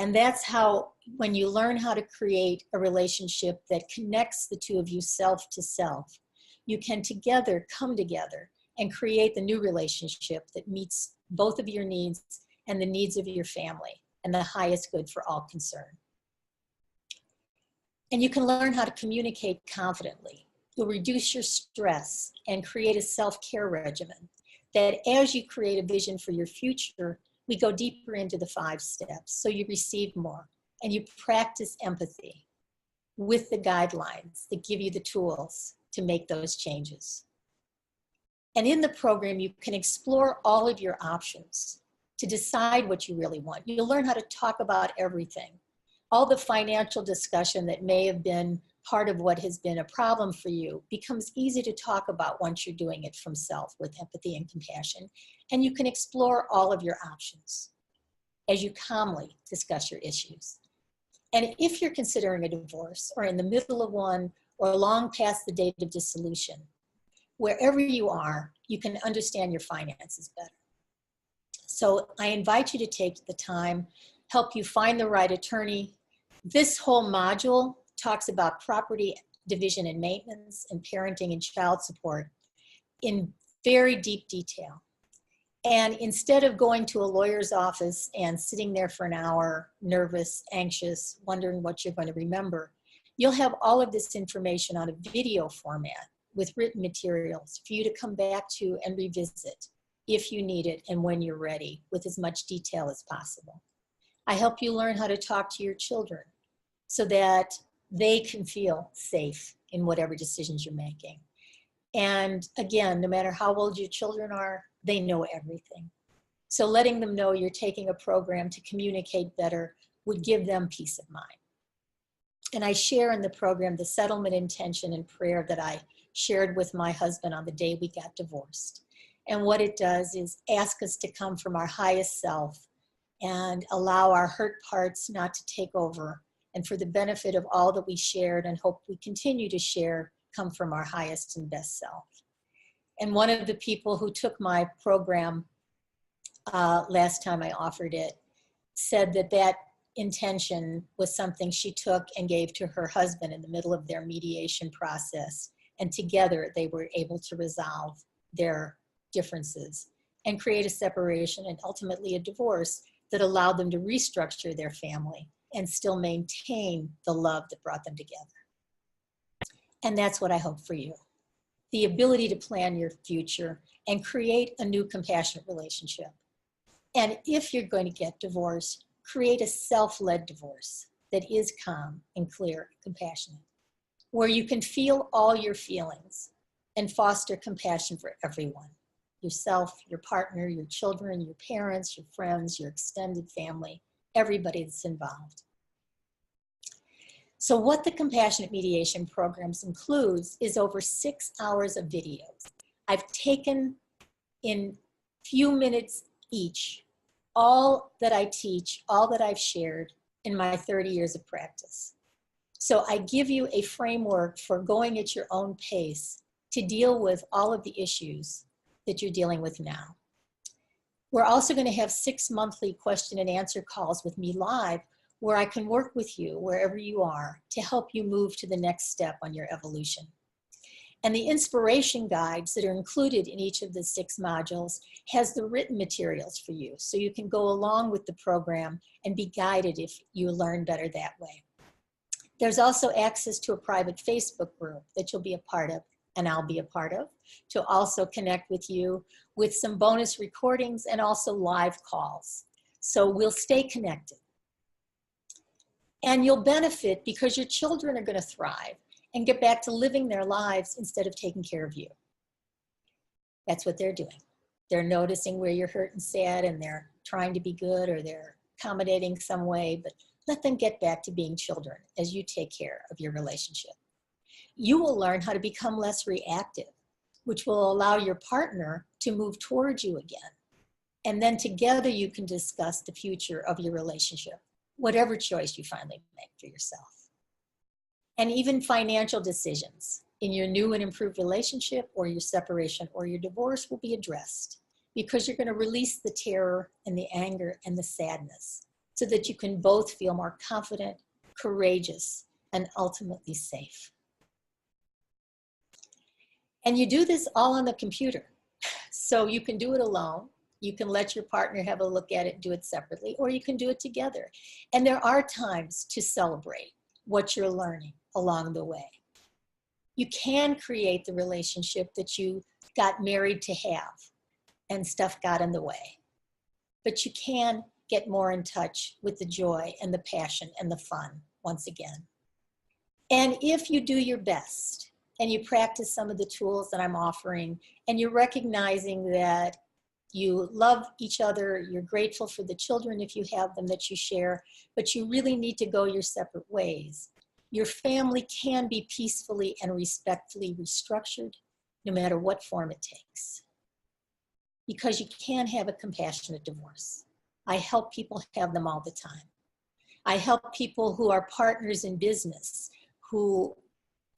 And that's how, when you learn how to create a relationship that connects the two of you self to self, you can together come together and create the new relationship that meets both of your needs and the needs of your family and the highest good for all concerned. And you can learn how to communicate confidently. You'll reduce your stress and create a self-care regimen that as you create a vision for your future, we go deeper into the 5 steps. So you receive more and you practice empathy with the guidelines that give you the tools to make those changes. And in the program, you can explore all of your options to decide what you really want. You'll learn how to talk about everything. All the financial discussion that may have been part of what has been a problem for you becomes easy to talk about once you're doing it from self with empathy and compassion, and you can explore all of your options as you calmly discuss your issues. And if you're considering a divorce or in the middle of one or long past the date of dissolution, wherever you are, you can understand your finances better. So I invite you to take the time, help you find the right attorney. This whole module talks about property division and maintenance and parenting and child support in very deep detail. And instead of going to a lawyer's office and sitting there for an hour, nervous, anxious, wondering what you're going to remember, you'll have all of this information on a video format with written materials for you to come back to and revisit if you need it and when you're ready, with as much detail as possible. I help you learn how to talk to your children so that they can feel safe in whatever decisions you're making. And again, no matter how old your children are, they know everything. So letting them know you're taking a program to communicate better would give them peace of mind. And I share in the program the settlement intention and prayer that I shared with my husband on the day we got divorced. And what it does is ask us to come from our highest self and allow our hurt parts not to take over, and for the benefit of all that we shared and hope we continue to share, come from our highest and best self. And one of the people who took my program last time I offered it said that that intention was something she took and gave to her husband in the middle of their mediation process. And together they were able to resolve their differences and create a separation and ultimately a divorce that allowed them to restructure their family and still maintain the love that brought them together. And that's what I hope for you. The ability to plan your future and create a new compassionate relationship. And if you're going to get divorced, create a self-led divorce that is calm and clear, compassionate, where you can feel all your feelings and foster compassion for everyone. Yourself, your partner, your children, your parents, your friends, your extended family, everybody that's involved. So what the Compassionate Mediation Programs includes is over 6 hours of videos. I've taken in few minutes each all that I teach, all that I've shared in my 30 years of practice. So I give you a framework for going at your own pace to deal with all of the issues that you're dealing with now. We're also going to have 6 monthly question and answer calls with me live, where I can work with you wherever you are to help you move to the next step on your evolution. And the inspiration guides that are included in each of the 6 modules has the written materials for you, so you can go along with the program and be guided if you learn better that way. There's also access to a private Facebook group that you'll be a part of, and I'll be a part of, to also connect with you with some bonus recordings and also live calls. So we'll stay connected. And you'll benefit because your children are going to thrive and get back to living their lives instead of taking care of you. That's what they're doing. They're noticing where you're hurt and sad, and they're trying to be good, or they're accommodating some way, but let them get back to being children as you take care of your relationship. You will learn how to become less reactive, which will allow your partner to move towards you again. And then together you can discuss the future of your relationship, whatever choice you finally make for yourself. And even financial decisions in your new and improved relationship, or your separation or your divorce, will be addressed, because you're going to release the terror and the anger and the sadness so that you can both feel more confident, courageous, and ultimately safe. And you do this all on the computer. So you can do it alone. You can let your partner have a look at it, do it separately, or you can do it together. And there are times to celebrate what you're learning along the way. You can create the relationship that you got married to have, and stuff got in the way. But you can get more in touch with the joy and the passion and the fun once again. And if you do your best and you practice some of the tools that I'm offering, and you're recognizing that you love each other, you're grateful for the children if you have them that you share, but you really need to go your separate ways, Your family can be peacefully and respectfully restructured, no matter what form it takes. Because you can have a compassionate divorce. I help people have them all the time. I help people who are partners in business who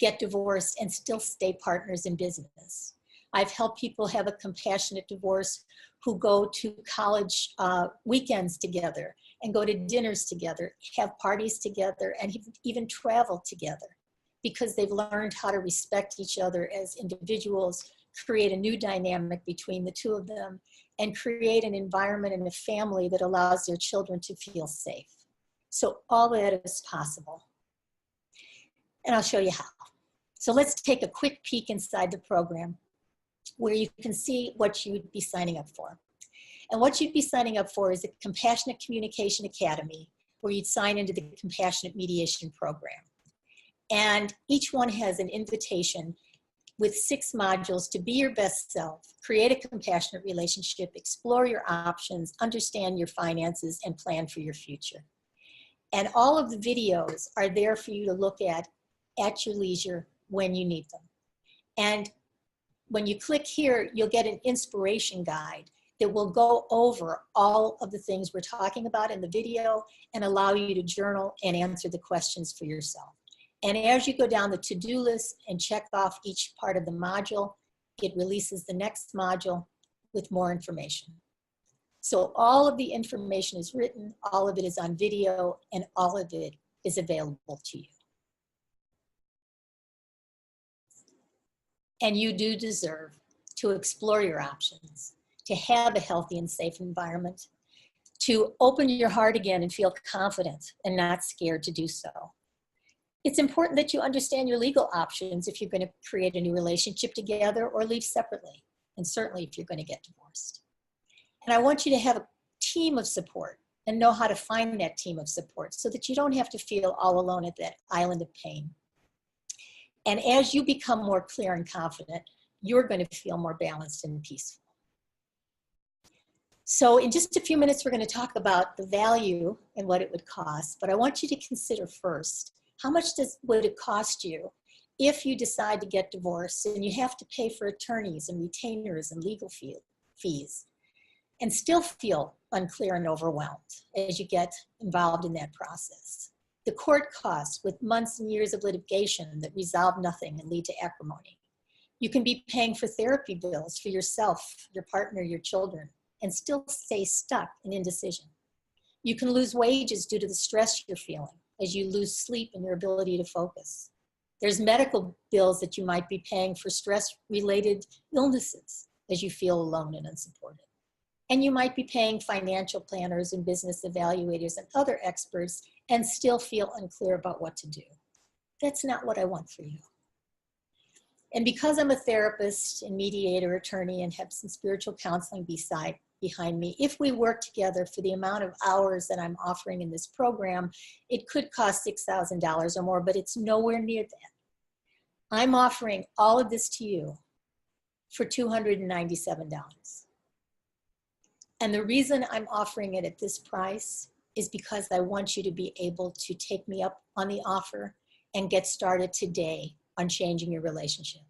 get divorced and still stay partners in business. I've helped people have a compassionate divorce who go to college weekends together and go to dinners together, have parties together, and even travel together because they've learned how to respect each other as individuals, create a new dynamic between the two of them, and create an environment and a family that allows their children to feel safe. So all that is possible. And I'll show you how. So let's take a quick peek inside the program where you can see what you would be signing up for. And what you'd be signing up for is the Compassionate Communication Academy, where you'd sign into the Compassionate Mediation Program. And each one has an invitation with 6 modules to be your best self, create a compassionate relationship, explore your options, understand your finances, and plan for your future. And all of the videos are there for you to look at your leisure when you need them. And when you click here, you'll get an inspiration guide that will go over all of the things we're talking about in the video and allow you to journal and answer the questions for yourself. And as you go down the to-do list and check off each part of the module, it releases the next module with more information. So all of the information is written, all of it is on video, and all of it is available to you. And you do deserve to explore your options, to have a healthy and safe environment, to open your heart again and feel confident and not scared to do so. It's important that you understand your legal options if you're going to create a new relationship together or leave separately, and certainly if you're going to get divorced. And I want you to have a team of support and know how to find that team of support so that you don't have to feel all alone at that island of pain. And as you become more clear and confident, you're going to feel more balanced and peaceful. So in just a few minutes, we're going to talk about the value and what it would cost. But I want you to consider first, how much would it cost you if you decide to get divorced and you have to pay for attorneys and retainers and legal fees and still feel unclear and overwhelmed as you get involved in that process? The court costs with months and years of litigation that resolve nothing and lead to acrimony. You can be paying for therapy bills for yourself, your partner, your children, and still stay stuck in indecision. You can lose wages due to the stress you're feeling as you lose sleep and your ability to focus. There's medical bills that you might be paying for stress-related illnesses as you feel alone and unsupported. And you might be paying financial planners and business evaluators and other experts and still feel unclear about what to do. That's not what I want for you. And because I'm a therapist and mediator, attorney, and have some spiritual counseling behind me, if we work together for the amount of hours that I'm offering in this program, it could cost $6,000 or more, but it's nowhere near that. I'm offering all of this to you for $297. And the reason I'm offering it at this price is because I want you to be able to take me up on the offer and get started today on changing your relationship.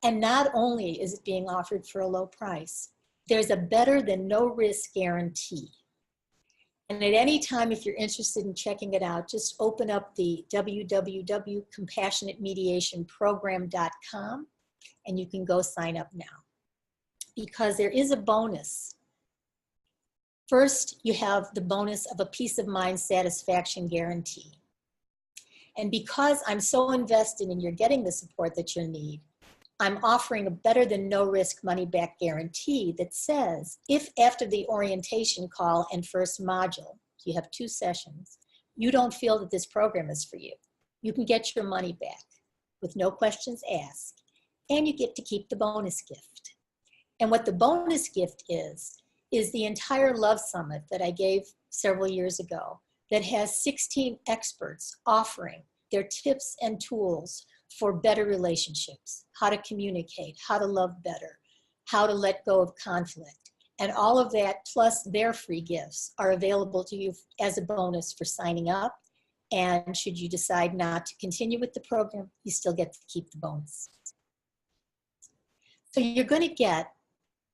And not only is it being offered for a low price, there's a better than no risk guarantee. And at any time, if you're interested in checking it out, just open up the www.compassionatemediationprogram.com and you can go sign up now. Because there is a bonus. First, you have the bonus of a peace of mind satisfaction guarantee. And because I'm so invested in your getting the support that you need, I'm offering a better than no risk money back guarantee that says, if after the orientation call and first module, you have 2 sessions, you don't feel that this program is for you, you can get your money back with no questions asked, and you get to keep the bonus gift. And what the bonus gift is the entire Love Summit that I gave several years ago that has 16 experts offering their tips and tools for better relationships, how to communicate, how to love better, how to let go of conflict. And all of that, plus their free gifts, are available to you as a bonus for signing up And should you decide not to continue with the program, you still get to keep the bonus. So you're going to get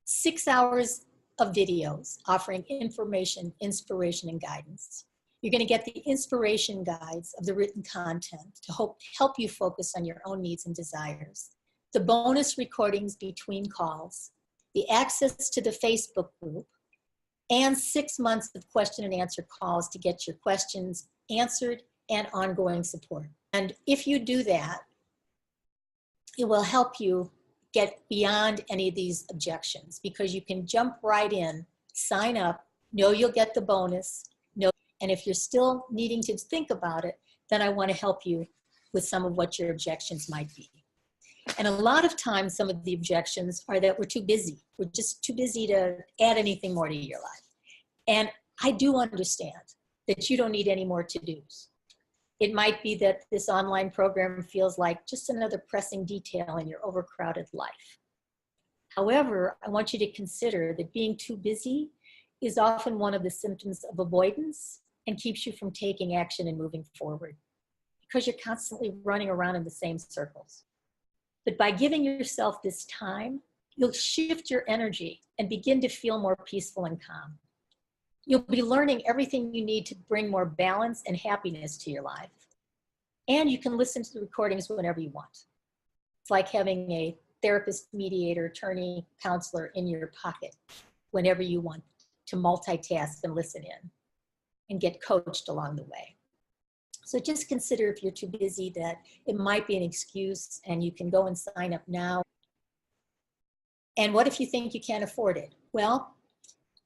6 hours of videos offering information, inspiration, and guidance. You're going to get the inspiration guides of the written content to help you focus on your own needs and desires. The bonus recordings between calls, the access to the Facebook group, and 6 months of question and answer calls to get your questions answered and ongoing support. And if you do that, it will help you get beyond any of these objections, because you can jump right in, sign up, know you'll get the bonus, and if you're still needing to think about it, then I want to help you with some of what your objections might be. And a lot of times, some of the objections are that we're too busy. We're just too busy to add anything more to your life. And I do understand that you don't need any more to-dos. It might be that this online program feels like just another pressing detail in your overcrowded life. However, I want you to consider that being too busy is often one of the symptoms of avoidance and keeps you from taking action and moving forward, because you're constantly running around in the same circles. But by giving yourself this time, you'll shift your energy and begin to feel more peaceful and calm. You'll be learning everything you need to bring more balance and happiness to your life. And you can listen to the recordings whenever you want. It's like having a therapist, mediator, attorney, counselor in your pocket whenever you want to multitask and listen in and get coached along the way. So just consider, if you're too busy, that it might be an excuse and you can go and sign up now. And what if you think you can't afford it? Well,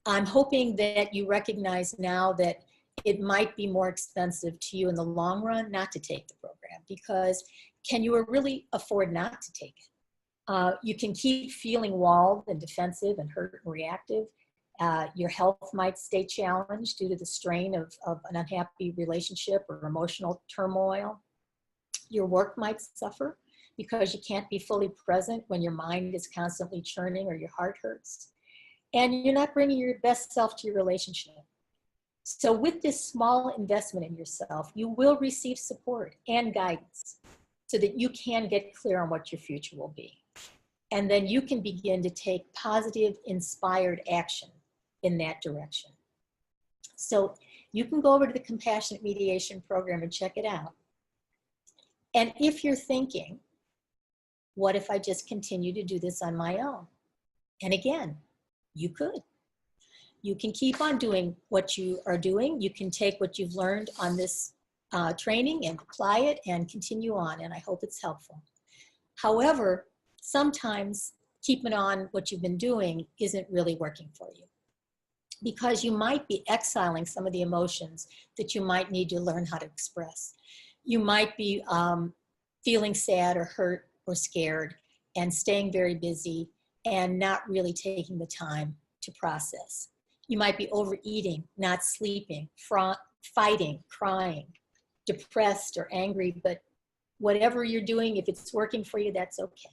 I'm hoping that you recognize now that it might be more expensive to you in the long run not to take the program, because can you really afford not to take it? You can keep feeling walled and defensive and hurt and reactive. Your health might stay challenged due to the strain of an unhappy relationship or emotional turmoil. Your work might suffer because you can't be fully present when your mind is constantly churning or your heart hurts. And you're not bringing your best self to your relationship. So with this small investment in yourself, you will receive support and guidance so that you can get clear on what your future will be. And then you can begin to take positive, inspired action in that direction. So you can go over to the Compassionate Mediation Program and check it out. And if you're thinking, what if I just continue to do this on my own? And again, you could. You can keep on doing what you are doing. You can take what you've learned on this training and apply it and continue on, and I hope it's helpful. However, sometimes keeping on what you've been doing isn't really working for you, because you might be exiling some of the emotions that you might need to learn how to express. You might be feeling sad or hurt or scared and staying very busy and not really taking the time to process. You might be overeating, not sleeping, fighting, crying, depressed or angry, but whatever you're doing, if it's working for you, that's okay.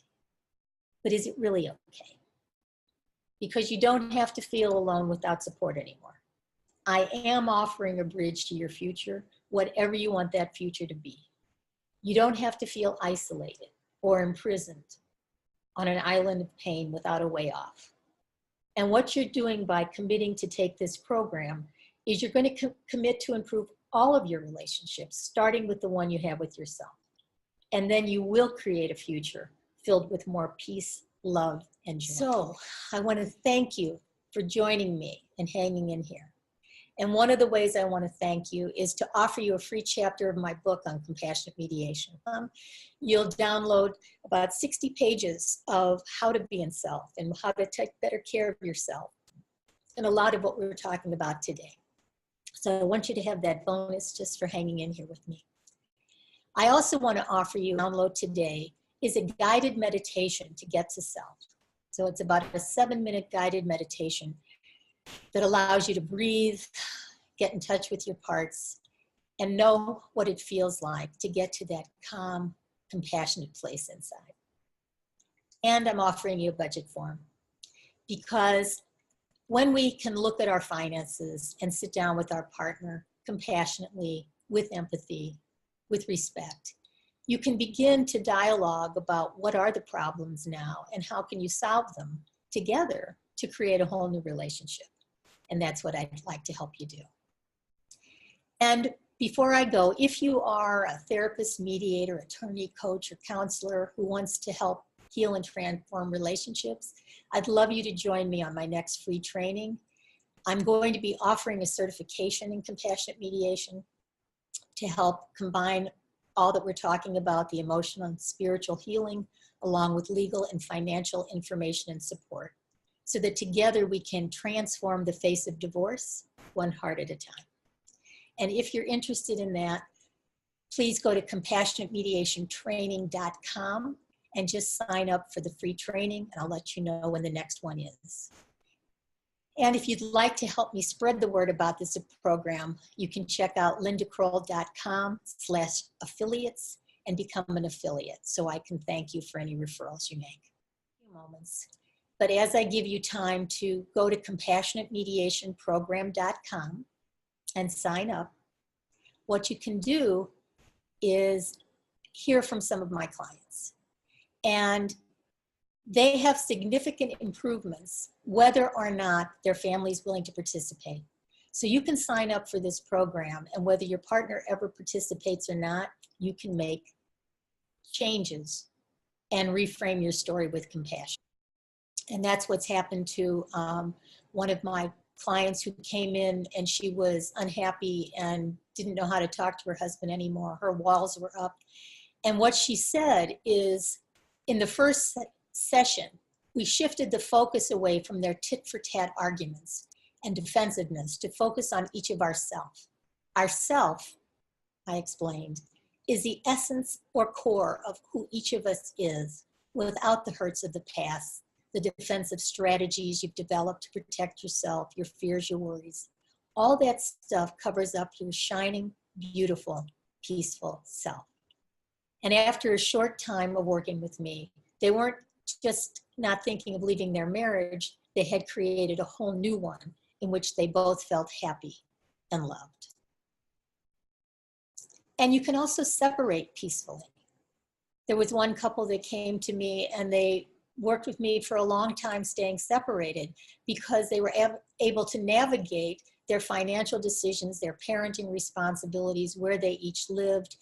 But is it really okay? Because you don't have to feel alone without support anymore. I am offering a bridge to your future, whatever you want that future to be. You don't have to feel isolated or imprisoned on an island of pain without a way off. And what you're doing by committing to take this program is you're going to commit to improve all of your relationships, starting with the one you have with yourself. And then you will create a future filled with more peace, love, and joy. So I want to thank you for joining me and hanging in here. And one of the ways I want to thank you is to offer you a free chapter of my book on compassionate mediation. You'll download about 60 pages of how to be in self and how to take better care of yourself, and a lot of what we were talking about today. So I want you to have that bonus just for hanging in here with me. I also want to offer you, download today, is a guided meditation to get to self. So it's about a 7-minute guided meditation that allows you to breathe, get in touch with your parts, and know what it feels like to get to that calm, compassionate place inside. And I'm offering you a budget form, because when we can look at our finances and sit down with our partner compassionately with empathy, with respect, you can begin to dialogue about what are the problems now and how can you solve them together to create a whole new relationship. And that's what I'd like to help you do. And before I go, if you are a therapist, mediator, attorney, coach, or counselor who wants to help heal and transform relationships, I'd love you to join me on my next free training. I'm going to be offering a certification in compassionate mediation to help combine all that we're talking about, the emotional and spiritual healing, along with legal and financial information and support, so that together we can transform the face of divorce one heart at a time. And if you're interested in that, please go to compassionatemediationtraining.com and just sign up for the free training, and I'll let you know when the next one is. And if you'd like to help me spread the word about this program, you can check out lindakroll.com/affiliates and become an affiliate, so I can thank you for any referrals you make. A few moments. But as I give you time to go to compassionatemediationprogram.com and sign up, what you can do is hear from some of my clients. And they have significant improvements, whether or not their family is willing to participate. So you can sign up for this program, and whether your partner ever participates or not, you can make changes and reframe your story with compassion. And that's what's happened to one of my clients who came in, and she was unhappy and didn't know how to talk to her husband anymore. Her walls were up. And what she said is, in the first session, we shifted the focus away from their tit-for-tat arguments and defensiveness to focus on each of ourself. Ourself, I explained, is the essence or core of who each of us is, without the hurts of the past, the defensive strategies you've developed to protect yourself, your fears, your worries. All that stuff covers up your shining, beautiful, peaceful self. And after a short time of working with me, they weren't just not thinking of leaving their marriage, they had created a whole new one in which they both felt happy and loved. And you can also separate peacefully. There was one couple that came to me, and they worked with me for a long time staying separated because they were able to navigate their financial decisions, their parenting responsibilities, where they each lived,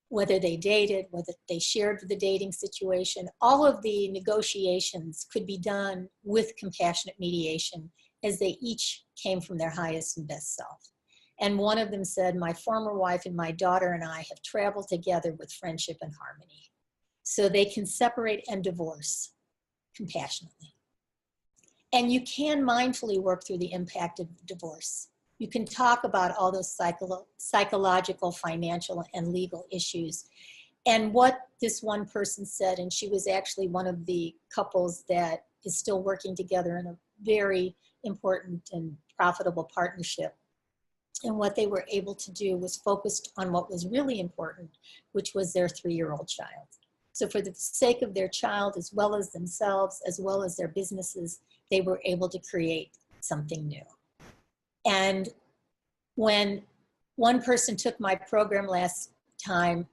whether they dated, whether they shared the dating situation. All of the negotiations could be done with compassionate mediation as they each came from their highest and best self. And one of them said, my former wife and my daughter and I have traveled together with friendship and harmony. So they can separate and divorce compassionately. And you can mindfully work through the impact of divorce. You can talk about all those psychological, financial, and legal issues. And what this one person said, and she was actually one of the couples that is still working together in a very important and profitable partnership. And what they were able to do was focused on what was really important, which was their 3-year-old child. So for the sake of their child, as well as themselves, as well as their businesses, they were able to create something new. And when one person took my program last time,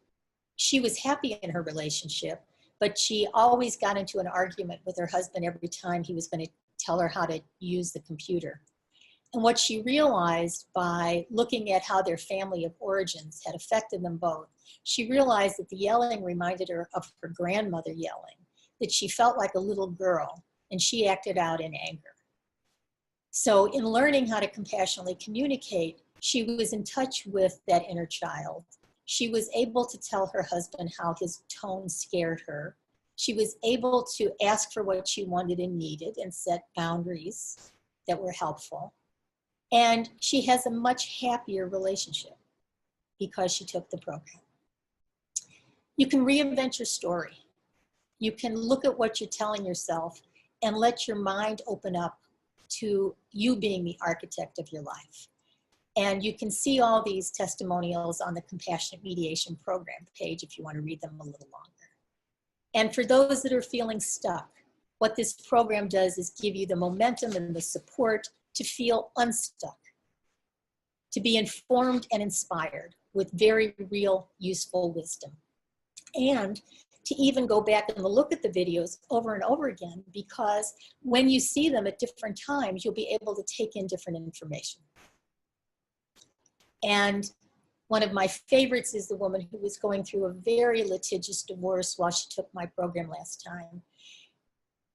she was happy in her relationship, but she always got into an argument with her husband every time he was going to tell her how to use the computer. And what she realized by looking at how their family of origins had affected them both, she realized that the yelling reminded her of her grandmother yelling, that she felt like a little girl, and she acted out in anger. So in learning how to compassionately communicate, she was in touch with that inner child. She was able to tell her husband how his tone scared her. She was able to ask for what she wanted and needed and set boundaries that were helpful. And she has a much happier relationship because she took the program. You can reinvent your story. You can look at what you're telling yourself and let your mind open up to you being the architect of your life. And you can see all these testimonials on the Compassionate Mediation Program page if you want to read them a little longer. And for those that are feeling stuck, what this program does is give you the momentum and the support to feel unstuck, to be informed and inspired, with very real, useful wisdom. And to even go back and look at the videos over and over again, because when you see them at different times, you'll be able to take in different information. And one of my favorites is the woman who was going through a very litigious divorce while she took my program last time.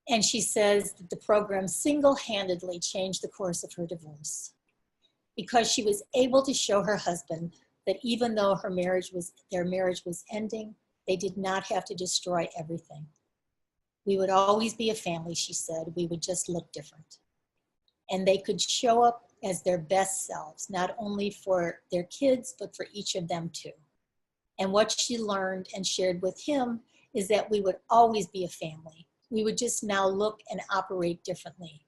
And she says that the program single-handedly changed the course of her divorce because she was able to show her husband that even though their marriage was ending, they did not have to destroy everything. We would always be a family, she said. We would just look different. And they could show up as their best selves, not only for their kids, but for each of them too. And what she learned and shared with him is that we would always be a family. We would just now look and operate differently.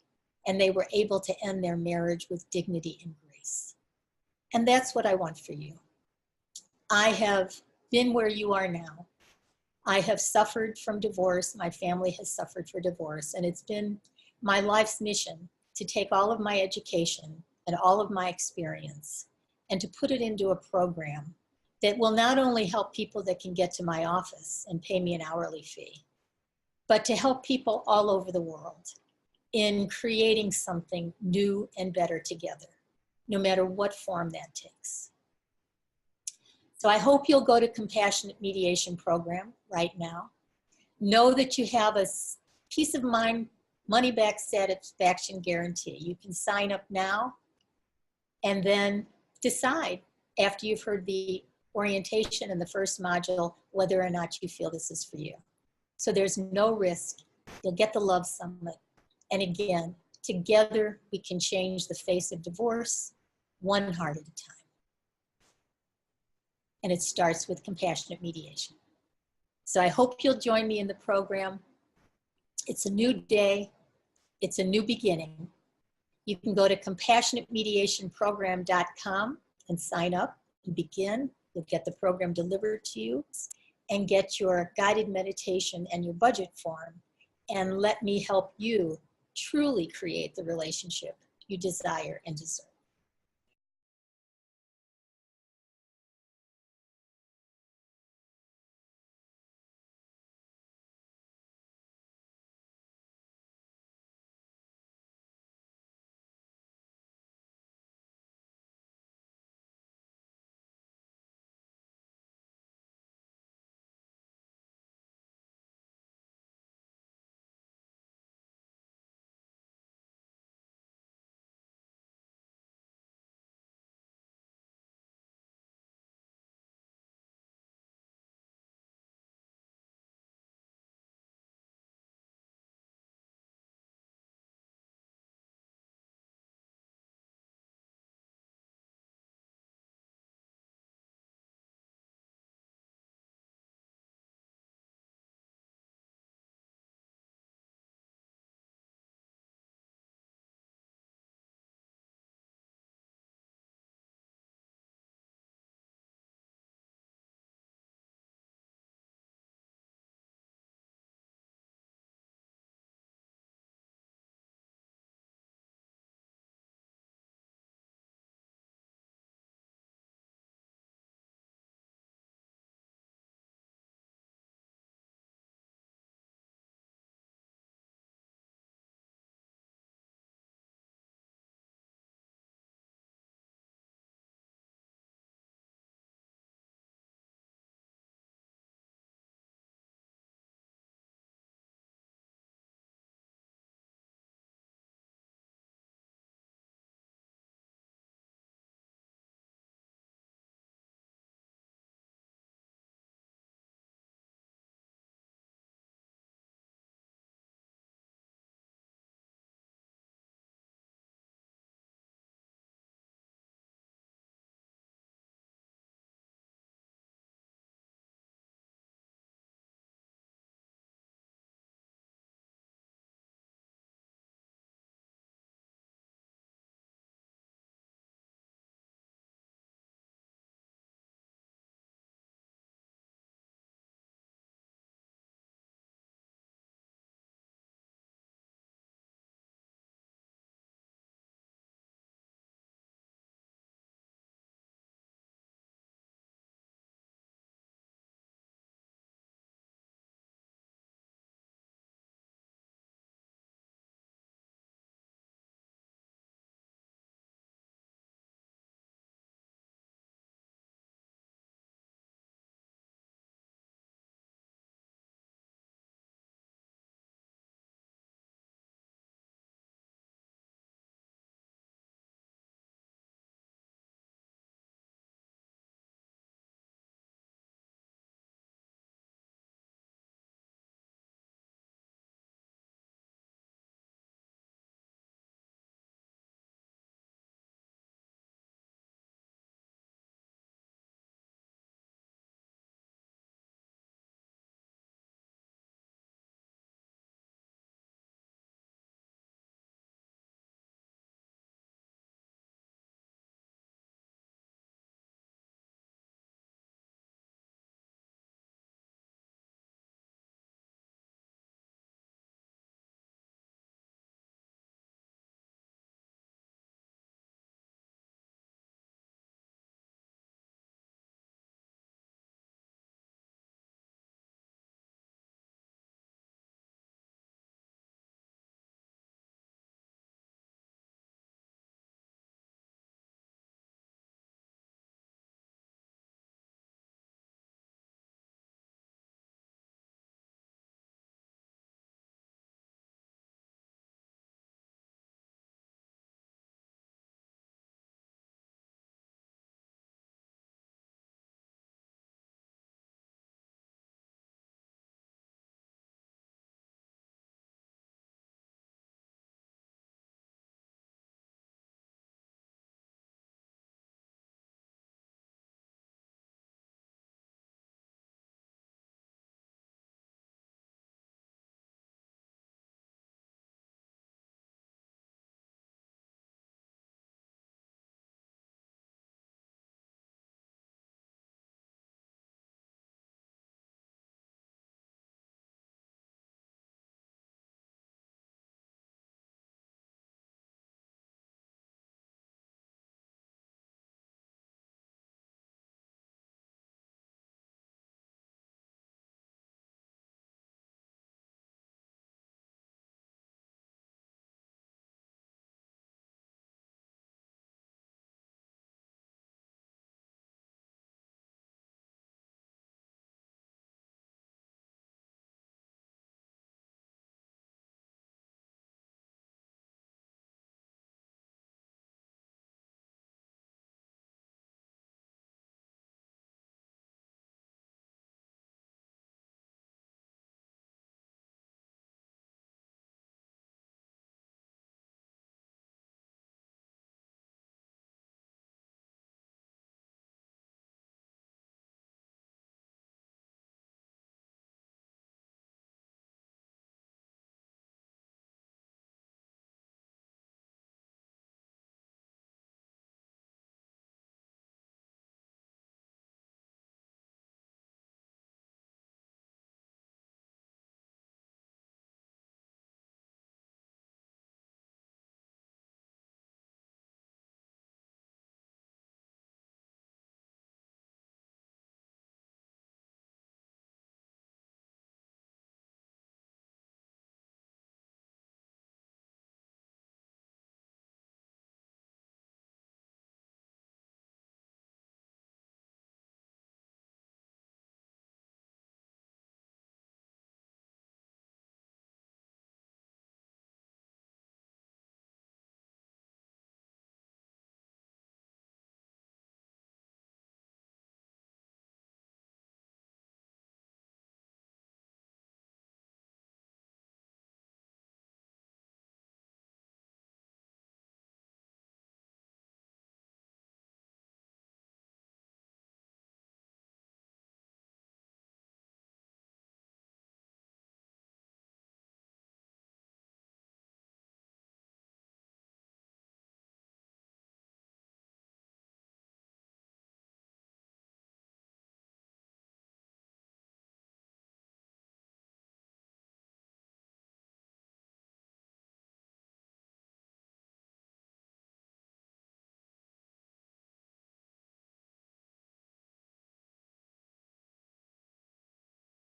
And they were able to end their marriage with dignity and grace. And that's what I want for you. I have been where you are now. I have suffered from divorce. My family has suffered for divorce. And it's been my life's mission to take all of my education and all of my experience and to put it into a program that will not only help people that can get to my office and pay me an hourly fee, but to help people all over the world in creating something new and better together, no matter what form that takes. So I hope you'll go to Compassionate Mediation Program right now. Know that you have a peace of mind, money-back satisfaction guarantee. You can sign up now and then decide after you've heard the orientation in the first module whether or not you feel this is for you. So there's no risk. You'll get the Love Summit. And again, together we can change the face of divorce one heart at a time. And it starts with compassionate mediation. So I hope you'll join me in the program. It's a new day. It's a new beginning. You can go to compassionatemediationprogram.com and sign up and begin. You'll get the program delivered to you and get your guided meditation and your budget form. And let me help you truly create the relationship you desire and deserve.